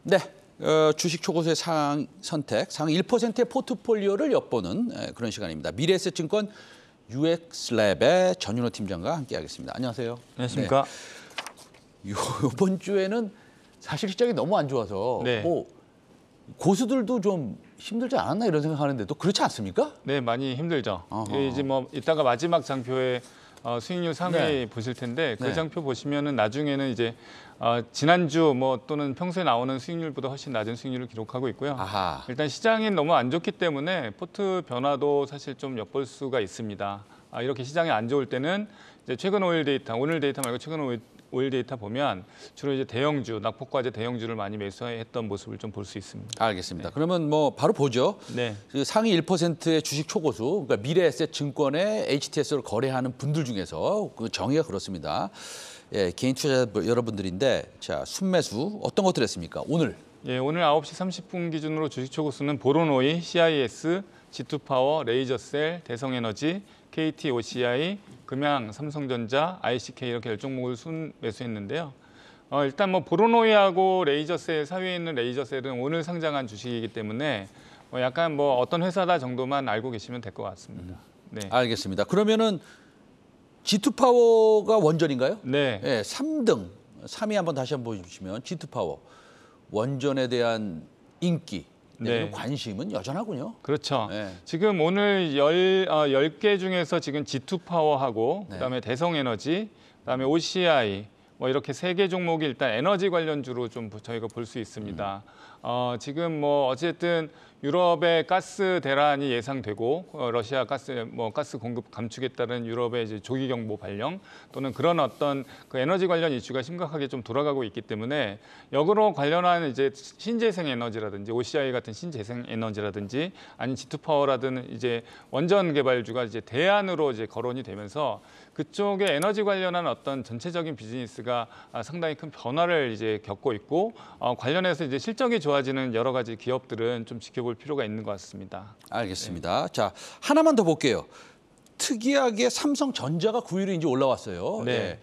네, 주식 초고수의 상황 선택, 상위 1%의 포트폴리오를 엿보는 그런 시간입니다. 미래에셋증권 UX랩의 전윤호 팀장과 함께하겠습니다. 안녕하세요. 안녕하십니까. 네. 이번 주에는 사실 시장이 너무 안 좋아서 네. 뭐 고수들도 좀 힘들지 않았나 이런 생각하는데 또 그렇지 않습니까? 네, 많이 힘들죠. 어허. 이제 뭐 이따가 마지막 장표에 수익률 상위 네. 보실 텐데 그 네. 장표 보시면은 나중에는 이제 지난주 뭐 또는 평소에 나오는 수익률보다 훨씬 낮은 수익률을 기록하고 있고요. 아하. 일단 시장이 너무 안 좋기 때문에 포트 변화도 사실 좀 엿볼 수가 있습니다. 이렇게 시장이 안 좋을 때는 이제 최근 5일 데이터, 오늘 데이터 말고 최근 5일 데이터 보면 주로 이제 대형주, 낙폭과제 대형주를 많이 매수했던 모습을 좀 볼 수 있습니다. 알겠습니다. 네. 그러면 뭐 바로 보죠. 네. 그 상위 1%의 주식 초고수, 그러니까 미래에셋증권의 HTS를 거래하는 분들 중에서 그 정의가 그렇습니다. 예, 개인 투자 여러분들인데, 자 순매수 어떤 것들 했습니까? 오늘. 예, 오늘 9시 30분 기준으로 주식 초고수는 보론오이, CIS, G2파워, 레이저셀, 대성에너지, KT, OCI, 금양, 삼성전자, ICK 이렇게 10종목을 순매수했는데요. 일단 뭐 보론오이하고 레이저셀, 사위에 있는 레이저셀은 오늘 상장한 주식이기 때문에 약간 뭐 어떤 회사다 정도만 알고 계시면 될 것 같습니다. 네. 알겠습니다. 그러면은 G2파워가 원전인가요? 네. 예, 3등, 3위 한번 다시 한번 보시면 G2파워 원전에 대한 인기, 네. 관심은 여전하군요. 그렇죠. 네. 지금 오늘 10개 중에서 지금 G2파워하고 네. 그다음에 대성에너지, 그다음에 OCI 뭐 이렇게 3개 종목이 일단 에너지 관련주로 좀 저희가 볼 수 있습니다. 지금 뭐 어쨌든 유럽의 가스 대란이 예상되고 러시아 가스 공급 감축에 따른 유럽의 이제 조기 경보 발령 또는 그런 어떤 그 에너지 관련 이슈가 심각하게 좀 돌아가고 있기 때문에 역으로 관련한 이제 신재생 에너지라든지 OCI 같은 신재생 에너지라든지 아니면 G2파워라든 이제 원전 개발주가 이제 대안으로 이제 거론이 되면서 그쪽에 에너지 관련한 어떤 전체적인 비즈니스가 상당히 큰 변화를 이제 겪고 있고 관련해서 이제 실적이 좋아지는 여러 가지 기업들은 좀 지켜볼 필요가 있는 것 같습니다. 알겠습니다. 네. 자, 하나만 더 볼게요. 특이하게 삼성전자가 9위로 이제 올라왔어요. 네. 예.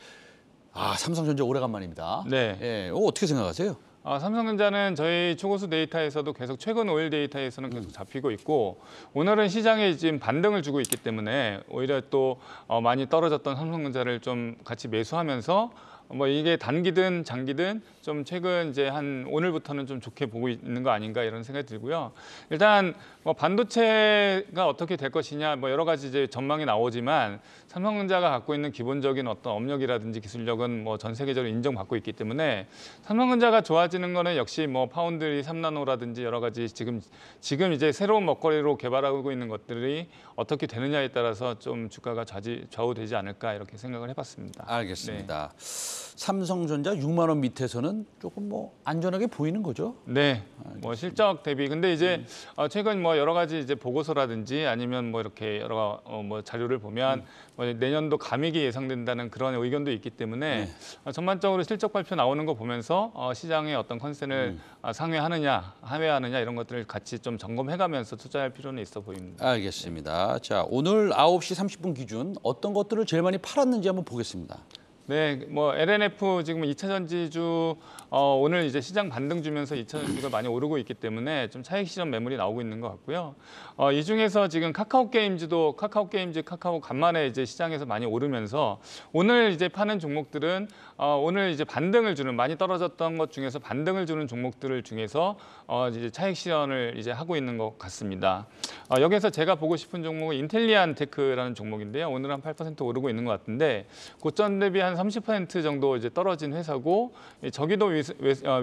삼성전자 오래간만입니다. 네. 예, 어떻게 생각하세요? 삼성전자는 저희 초고수 데이터에서도 계속 최근 5일 데이터에서는 계속 잡히고 있고 오늘은 시장에 지금 반등을 주고 있기 때문에 오히려 또 많이 떨어졌던 삼성전자를 좀 같이 매수하면서 뭐 이게 단기든 장기든 좀 최근 이제 한 오늘부터는 좀 좋게 보고 있는 거 아닌가 이런 생각이 들고요. 일단 뭐 반도체가 어떻게 될 것이냐 뭐 여러 가지 이제 전망이 나오지만 삼성전자가 갖고 있는 기본적인 어떤 업력이라든지 기술력은 뭐 전 세계적으로 인정받고 있기 때문에 삼성전자가 좋아지는 거는 역시 뭐 파운드리 3나노라든지 여러 가지 지금 이제 새로운 먹거리로 개발하고 있는 것들이 어떻게 되느냐에 따라서 좀 주가가 좌우되지 않을까 이렇게 생각을 해봤습니다. 알겠습니다. 네. 삼성전자 6만 원 밑에서는 조금 뭐 안전하게 보이는 거죠? 네, 뭐 실적 대비. 근데 이제 최근 뭐 여러 가지 이제 보고서라든지 아니면 뭐 이렇게 여러 뭐 자료를 보면 뭐 내년도 감익이 예상된다는 그런 의견도 있기 때문에 전반적으로 실적 발표 나오는 거 보면서 시장의 어떤 컨센을 상회하느냐, 하회하느냐 이런 것들을 같이 좀 점검해가면서 투자할 필요는 있어 보입니다. 알겠습니다. 자, 오늘 9시 30분 기준 어떤 것들을 제일 많이 팔았는지 한번 보겠습니다. 네, 뭐 LNF 지금 2차 전지주 오늘 이제 시장 반등 주면서 2차 전지가 많이 오르고 있기 때문에 좀 차익 실현 매물이 나오고 있는 것 같고요. 이 중에서 지금 카카오 게임즈 카카오 간만에 이제 시장에서 많이 오르면서 오늘 이제 파는 종목들은 오늘 이제 반등을 주는 많이 떨어졌던 것 중에서 반등을 주는 종목들을 중에서 이제 차익 실현을 이제 하고 있는 것 같습니다. 여기서 제가 보고 싶은 종목은 인텔리안 테크라는 종목인데요. 오늘 한 8% 오르고 있는 것 같은데 고점 대비 한 30% 정도 이제 떨어진 회사고 저기도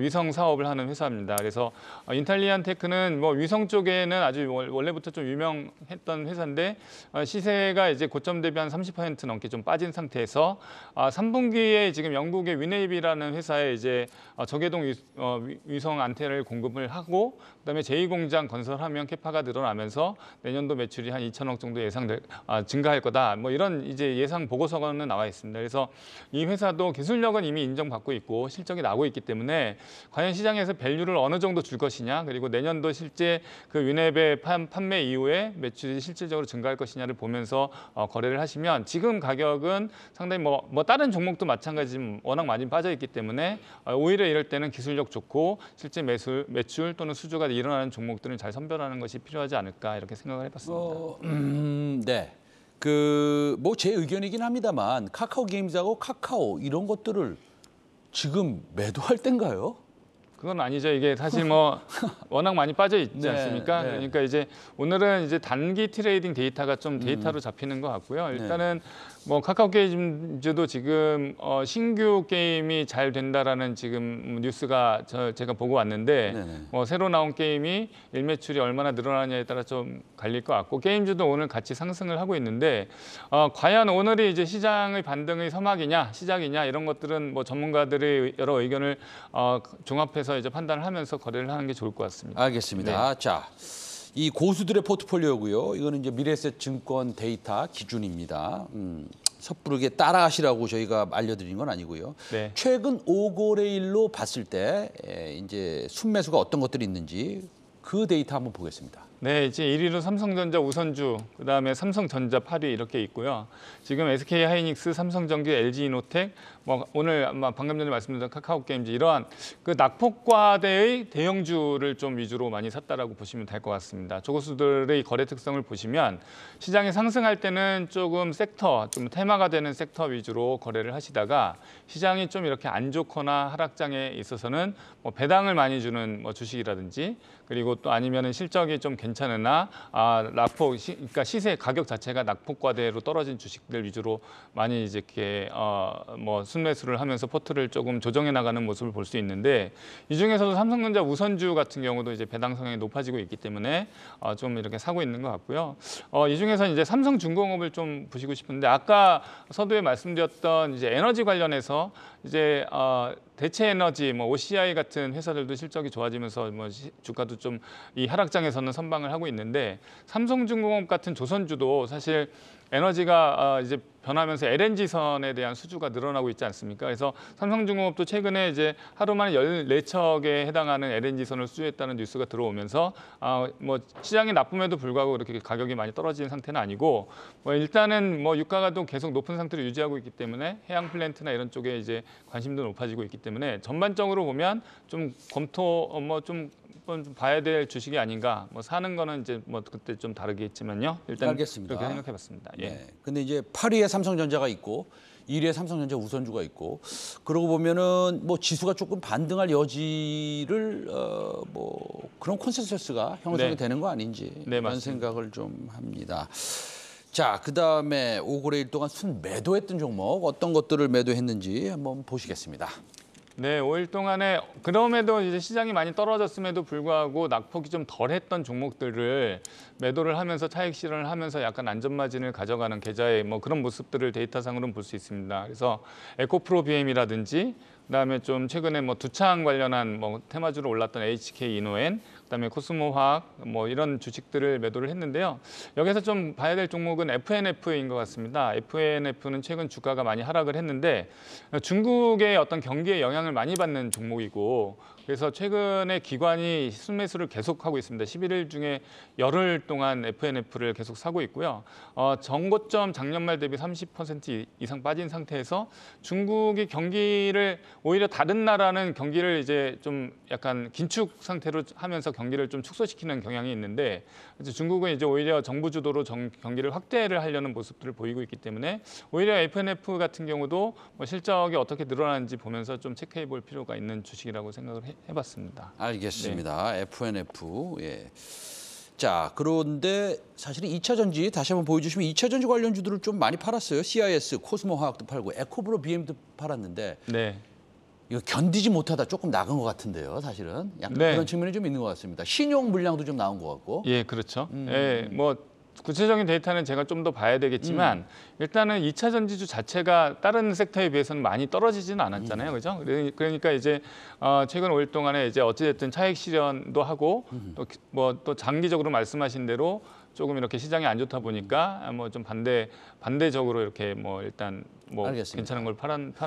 위성 사업을 하는 회사입니다. 그래서 인텔리안 테크는 뭐 위성 쪽에는 아주 원래부터 좀 유명했던 회사인데 시세가 이제 고점 대비 한 30% 넘게 좀 빠진 상태에서 3분기에 지금 영국의 위네이비라는 회사에 이제 저궤동 위성 안테나를 공급을 하고 그다음에 제2공장 건설하면 캐파가 늘어나면서 내년도 매출이 한 2천억 정도 증가할 거다. 뭐 이런 이제 예상 보고서는 나와 있습니다. 그래서 이 회사도 기술력은 이미 인정받고 있고 실적이 나고 있기 때문에 과연 시장에서 밸류를 어느 정도 줄 것이냐, 그리고 내년도 실제 그 위냅의 판매 이후에 매출이 실질적으로 증가할 것이냐를 보면서 거래를 하시면 지금 가격은 상당히 뭐 다른 종목도 마찬가지지만 워낙 많이 빠져 있기 때문에 오히려 이럴 때는 기술력 좋고 실제 매출 또는 수주가 일어나는 종목들은 잘 선별하는 것이 필요하지 않을까 이렇게 생각을 해봤습니다. 네. 뭐 제 의견이긴 합니다만 카카오 게임즈하고 카카오 이런 것들을 지금 매도할 땐가요? 그건 아니죠. 이게 사실 뭐 워낙 많이 빠져 있지 네, 않습니까? 네. 그러니까 이제 오늘은 이제 단기 트레이딩 데이터가 좀 데이터로 잡히는 것 같고요. 일단은 뭐 카카오 게임즈도 지금 신규 게임이 잘 된다라는 지금 뉴스가 제가 보고 왔는데 네네. 뭐 새로 나온 게임이 일매출이 얼마나 늘어나냐에 따라 좀 갈릴 것 같고 게임즈도 오늘 같이 상승을 하고 있는데 과연 오늘이 이제 시장의 반등의 서막이냐 시작이냐 이런 것들은 뭐 전문가들의 여러 의견을 종합해서 이제 판단을 하면서 거래를 하는 게 좋을 것 같습니다. 알겠습니다. 자, 이 고수들의 포트폴리오고요. 이거는 이제 미래에셋 증권 데이터 기준입니다. 섣부르게 따라하시라고 저희가 알려드린 건 아니고요. 네. 최근 5거래일로 봤을 때 이제 순매수가 어떤 것들이 있는지 그 데이터 한번 보겠습니다. 네, 이제 1위로 삼성전자 우선주, 그다음에 삼성전자 8위 이렇게 있고요. 지금 SK하이닉스, 삼성전기, LG이노텍, 뭐 오늘 아마 방금 전에 말씀드린 카카오게임즈 이러한 그 낙폭과대의 대형주를 좀 위주로 많이 샀다라고 보시면 될 것 같습니다. 저고수들의 거래 특성을 보시면 시장이 상승할 때는 조금 섹터, 좀 테마가 되는 섹터 위주로 거래를 하시다가 시장이 좀 이렇게 안 좋거나 하락장에 있어서는 뭐 배당을 많이 주는 뭐 주식이라든지 그리고 또 아니면은 실적이 좀 괜찮으나 낙폭, 그러니까 시세 가격 자체가 낙폭과대로 떨어진 주식들 위주로 많이 이제 이렇게 뭐 순매수를 하면서 포트를 조금 조정해 나가는 모습을 볼 수 있는데 이 중에서도 삼성전자 우선주 같은 경우도 이제 배당 성향이 높아지고 있기 때문에 좀 이렇게 사고 있는 것 같고요. 이 중에서 이제 삼성중공업을 좀 보시고 싶은데 아까 서두에 말씀드렸던 이제 에너지 관련해서 이제 대체 에너지, 뭐 OCI 같은 회사들도 실적이 좋아지면서 뭐 주가도 좀 이 하락장에서는 선방을 하고 있는데 삼성중공업 같은 조선주도 사실 에너지가 이제 변하면서 LNG선에 대한 수주가 늘어나고 있지 않습니까? 그래서 삼성중공업도 최근에 이제 하루 만에 14척에 해당하는 LNG선을 수주했다는 뉴스가 들어오면서 뭐 시장이 나쁨에도 불구하고 그렇게 가격이 많이 떨어지는 상태는 아니고 뭐 일단은 뭐 유가가 또 계속 높은 상태를 유지하고 있기 때문에 해양 플랜트나 이런 쪽에 이제 관심도 높아지고 있기 때문에 전반적으로 보면 좀 검토 좀 봐야 될 주식이 아닌가. 뭐 사는 거는 이제 뭐 그때 좀 다르겠지만요. 일단 알겠습니다. 그렇게 생각해봤습니다. 예. 네. 근데 이제 8위에 삼성전자가 있고 1위에 삼성전자 우선주가 있고 그러고 보면은 뭐 지수가 조금 반등할 여지를 뭐 그런 콘센서스가 형성이 네. 되는 거 아닌지 네, 이런 맞습니다. 생각을 좀 합니다. 자, 그다음에 5거래일 동안 순 매도했던 종목 어떤 것들을 매도했는지 한번 보시겠습니다. 네, 5일 동안에 그럼에도 이제 시장이 많이 떨어졌음에도 불구하고 낙폭이 좀 덜했던 종목들을 매도를 하면서 차익 실현을 하면서 약간 안전마진을 가져가는 계좌의 뭐 그런 모습들을 데이터상으로는 볼 수 있습니다. 그래서 에코프로 BM이라든지 그다음에 좀 최근에 뭐 두창 관련한 뭐 테마주로 올랐던 HK 이노엔 그다음에 코스모화학 뭐 이런 주식들을 매도를 했는데요. 여기서 좀 봐야 될 종목은 FNF인 것 같습니다. FNF는 최근 주가가 많이 하락을 했는데 중국의 어떤 경기에 영향을 많이 받는 종목이고 그래서 최근에 기관이 순매수를 계속하고 있습니다. 11일 중에 열흘 동안 FNF를 계속 사고 있고요. 정고점 작년 말 대비 30% 이상 빠진 상태에서 중국이 경기를 오히려 다른 나라는 경기를 이제 좀 약간 긴축 상태로 하면서 경기를 좀 축소시키는 경향이 있는데 중국은 이제 오히려 정부 주도로 경기를 확대를 하려는 모습들을 보이고 있기 때문에 오히려 FNF 같은 경우도 뭐 실적이 어떻게 늘어나는지 보면서 좀 체크해 볼 필요가 있는 주식이라고 생각을 해봤습니다. 알겠습니다. 네. FNF. 예. 자, 그런데 사실은 2차 전지 다시 한번 보여주시면 2차 전지 관련주들을 좀 많이 팔았어요. CIS, 코스모화학도 팔고 에코브로 BM도 팔았는데 네. 이거 견디지 못하다 조금 나간 것 같은데요. 사실은 약간 네. 그런 측면이 좀 있는 것 같습니다. 신용 물량도 좀 나온 것 같고. 예, 그렇죠. 예, 뭐 구체적인 데이터는 제가 좀 더 봐야 되겠지만 일단은 2차 전지주 자체가 다른 섹터에 비해서는 많이 떨어지지는 않았잖아요, 그죠? 그러니까 이제 최근 5일 동안에 이제 어찌됐든 차익 실현도 하고 또 뭐 또 장기적으로 말씀하신 대로 조금 이렇게 시장이 안 좋다 보니까 뭐 좀 반대적으로 이렇게 뭐 일단 뭐 알겠습니다. 괜찮은 걸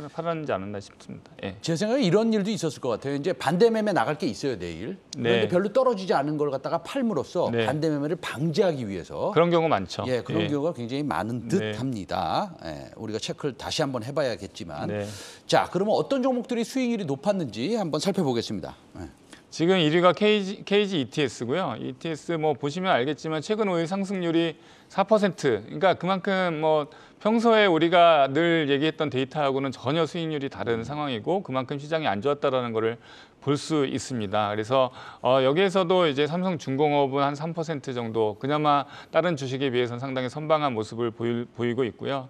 팔았는지 않았나 싶습니다. 예. 제 생각에 이런 일도 있었을 것 같아요. 이제 반대 매매 나갈 게 있어요, 내일. 그런데 네. 별로 떨어지지 않은 걸 갖다가 팔므로써 네. 반대 매매를 방지하기 위해서 그런 경우 많죠. 예, 그런 예. 경우가 굉장히 많은 네. 듯합니다. 예, 우리가 체크를 다시 한번 해봐야겠지만, 네. 자, 그러면 어떤 종목들이 수익률이 높았는지 한번 살펴보겠습니다. 예. 지금 1위가 KG ETS고요. ETS 뭐 보시면 알겠지만 최근 5일 상승률이 4%. 그러니까 그만큼 뭐 평소에 우리가 늘 얘기했던 데이터하고는 전혀 수익률이 다른 상황이고 그만큼 시장이 안 좋았다라는 거를 볼 수 있습니다. 그래서 여기에서도 이제 삼성중공업은 한 3% 정도 그나마 다른 주식에 비해서는 상당히 선방한 모습을 보이고 있고요.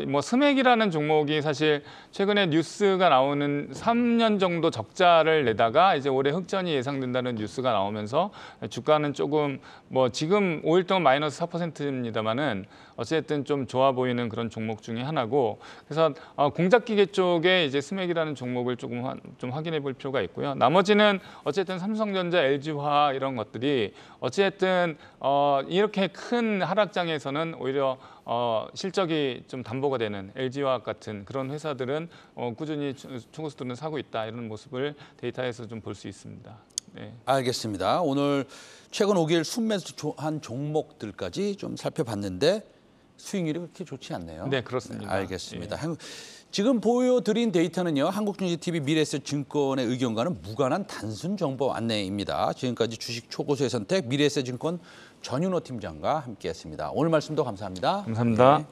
뭐 스맥이라는 종목이 사실 최근에 뉴스가 나오는 3년 정도 적자를 내다가 이제 올해 흑전이 예상된다는 뉴스가 나오면서 주가는 조금 뭐 지금 5일 동안 마이너스 4%입니다만은 어쨌든 좀 좋아 보이는 그런 종목 중에 하나고 그래서 공작기계 쪽에 이제 스맥이라는 종목을 조금 좀 확인해 볼 필요가 있고요. 나머지는 어쨌든 삼성전자, LG화학 이런 것들이 어쨌든 이렇게 큰 하락장에서는 오히려 실적이 좀 담보가 되는 LG화학 같은 그런 회사들은 꾸준히 초고수들은 사고 있다 이런 모습을 데이터에서 좀 볼 수 있습니다. 네. 알겠습니다. 오늘 최근 5개월 순매수한 종목들까지 좀 살펴봤는데 수익률이 그렇게 좋지 않네요. 네, 그렇습니다. 네, 알겠습니다. 지금 보여드린 데이터는요. 한국증시TV 미래에셋증권의 의견과는 무관한 단순 정보 안내입니다. 지금까지 주식 초고수의 선택 미래에셋증권 전윤호 팀장과 함께했습니다. 오늘 말씀도 감사합니다. 감사합니다. 네.